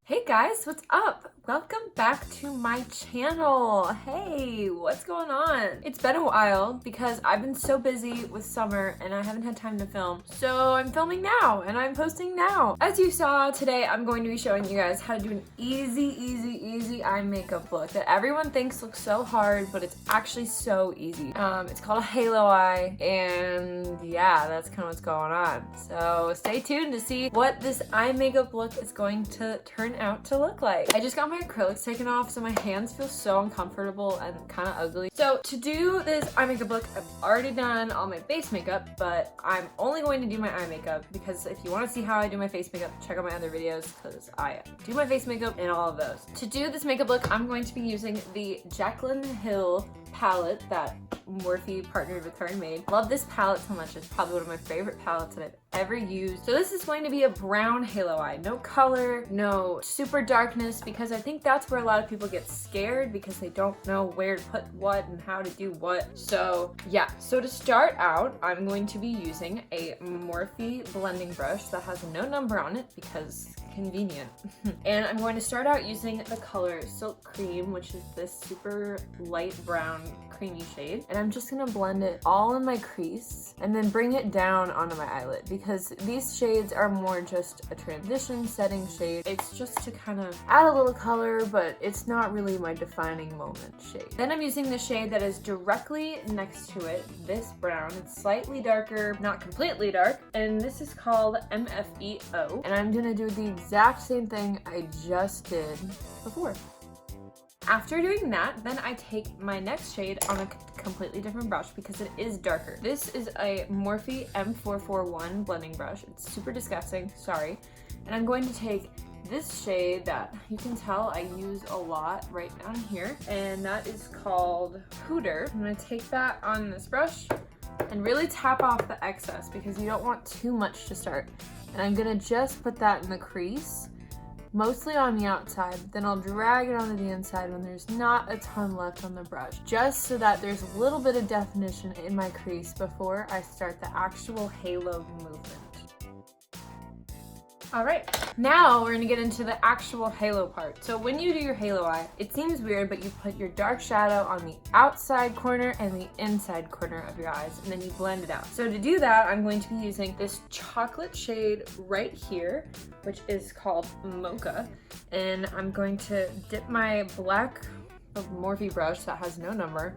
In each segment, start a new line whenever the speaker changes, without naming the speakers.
Hey guys, what's up? Welcome back to my channel. Hey, what's going on? It's been a while because I've been so busy with summer and I haven't had time to film. So I'm filming now and I'm posting now. As you saw today, I'm going to be showing you guys how to do an easy eye makeup look that everyone thinks looks so hard, but it's actually so easy. It's called a halo eye, and yeah, that's kind of what's going on. So stay tuned to see what this eye makeup look is going to turn out to look like. I just got my acrylics taken off, so my hands feel so uncomfortable and kind of ugly. So to do this eye makeup look, I've already done all my base makeup, but I'm only going to do my eye makeup because if you want to see how I do my face makeup, check out my other videos because I do my face makeup in all of those. To do this makeup look, I'm going to be using the Jaclyn Hill palette that Morphe partnered with her and made. Love this palette so much. It's probably one of my favorite palettes that I've ever used. So this is going to be a brown halo eye. No color, no super darkness, because I think that's where a lot of people get scared because they don't know where to put what and how to do what. So yeah, so to start out, I'm going to be using a Morphe blending brush that has no number on it because convenient. And I'm going to start out using the color Silk Cream, which is this super light brown creamy shade, and I'm just gonna blend it all in my crease and then bring it down onto my eyelid because these shades are more just a transition setting shade. It's just to kind of add a little color, but it's not really my defining moment shade. Then I'm using the shade that is directly next to it, this brown. It's slightly darker, not completely dark, and this is called MFEO, and I'm gonna do the exact same thing I just did before. After doing that, then I take my next shade on a completely different brush because it is darker. This is a Morphe M441 blending brush. It's super disgusting, sorry. And I'm going to take this shade that you can tell I use a lot right down here, and that is called Hooter. I'm gonna take that on this brush and really tap off the excess because you don't want too much to start. And I'm gonna just put that in the crease, mostly on the outside, then I'll drag it onto the inside when there's not a ton left on the brush, just so that there's a little bit of definition in my crease before I start the actual halo movement. All right, now we're gonna get into the actual halo part. So when you do your halo eye, it seems weird, but you put your dark shadow on the outside corner and the inside corner of your eyes, and then you blend it out. So to do that, I'm going to be using this chocolate shade right here, which is called Mocha, and I'm going to dip my black Morphe brush that has no number,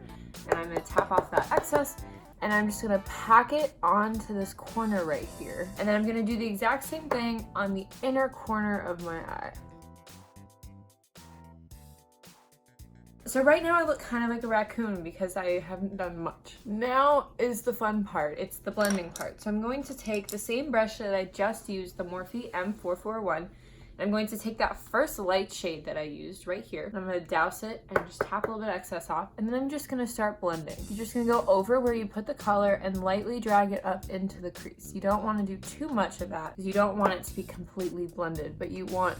and I'm gonna tap off that excess, and I'm just gonna pack it onto this corner right here. And then I'm gonna do the exact same thing on the inner corner of my eye. So right now I look kind of like a raccoon because I haven't done much. Now is the fun part, it's the blending part. So I'm going to take the same brush that I just used, the Morphe M441, I'm going to take that first light shade that I used right here. I'm going to douse it and just tap a little bit of excess off. And then I'm just going to start blending. You're just going to go over where you put the color and lightly drag it up into the crease. You don't want to do too much of that because you don't want it to be completely blended, but you want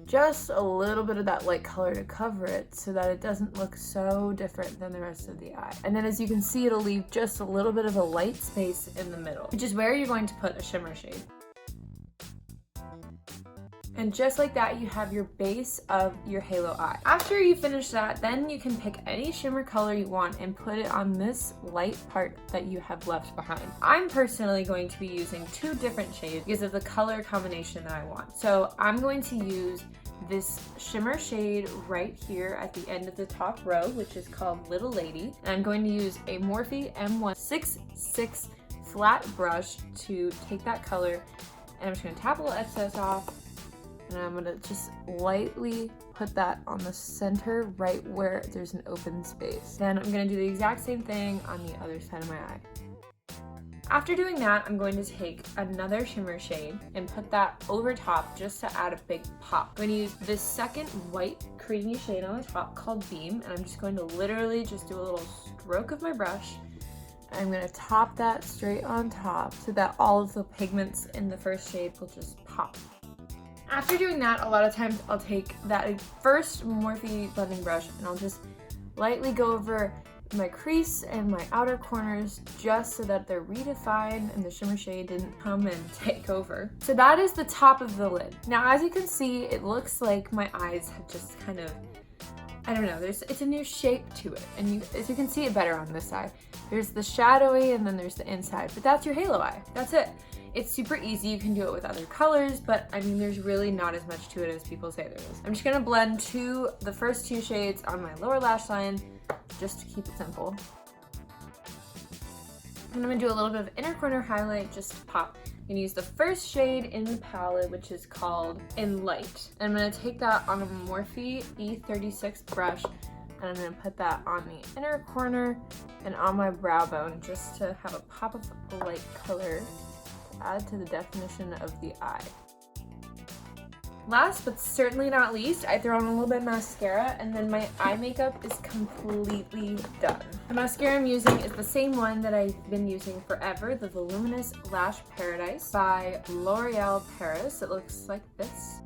just a little bit of that light color to cover it so that it doesn't look so different than the rest of the eye. And then as you can see, it'll leave just a little bit of a light space in the middle, which is where you're going to put a shimmer shade. And just like that, you have your base of your halo eye. After you finish that, then you can pick any shimmer color you want and put it on this light part that you have left behind. I'm personally going to be using two different shades because of the color combination that I want. So I'm going to use this shimmer shade right here at the end of the top row, which is called Little Lady. And I'm going to use a Morphe M166 flat brush to take that color, and I'm just going to tap a little excess off. And I'm gonna just lightly put that on the center right where there's an open space. Then I'm gonna do the exact same thing on the other side of my eye. After doing that, I'm going to take another shimmer shade and put that over top just to add a big pop. I'm gonna use this second white creamy shade on the top called Beam, and I'm just going to literally just do a little stroke of my brush. I'm gonna top that straight on top so that all of the pigments in the first shade will just pop. After doing that, a lot of times I'll take that first Morphe blending brush and I'll just lightly go over my crease and my outer corners just so that they're redefined and the shimmer shade didn't come and take over. So that is the top of the lid. Now, as you can see, it looks like my eyes have just kind of, I don't know, it's a new shape to it. And as you can see it better on this side. There's the shadowy and then there's the inside, but that's your halo eye. That's it. It's super easy. You can do it with other colors, but I mean, there's really not as much to it as people say there is. I'm just gonna blend the first two shades on my lower lash line just to keep it simple. And I'm gonna do a little bit of inner corner highlight just to pop. I'm gonna use the first shade in the palette, which is called In Light. And I'm gonna take that on a Morphe E36 brush, and I'm gonna put that on the inner corner and on my brow bone just to have a pop of light color to add to the definition of the eye. Last but certainly not least, I throw on a little bit of mascara, and then my eye makeup is completely done. The mascara I'm using is the same one that I've been using forever, the Voluminous Lash Paradise by L'Oreal Paris. It looks like this.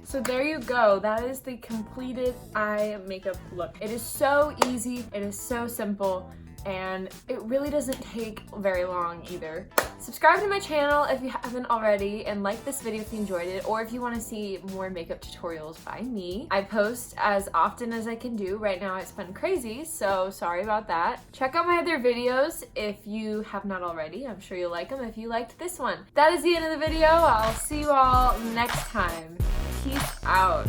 So there you go, that is the completed eye makeup look. It is so easy, it is so simple, and it really doesn't take very long either. Subscribe to my channel if you haven't already, and like this video if you enjoyed it, or if you want to see more makeup tutorials by me. I post as often as I can do. Right now it's been crazy, so sorry about that. Check out my other videos if you have not already. I'm sure you'll like them if you liked this one. That is the end of the video. I'll see you all next time. Peace out.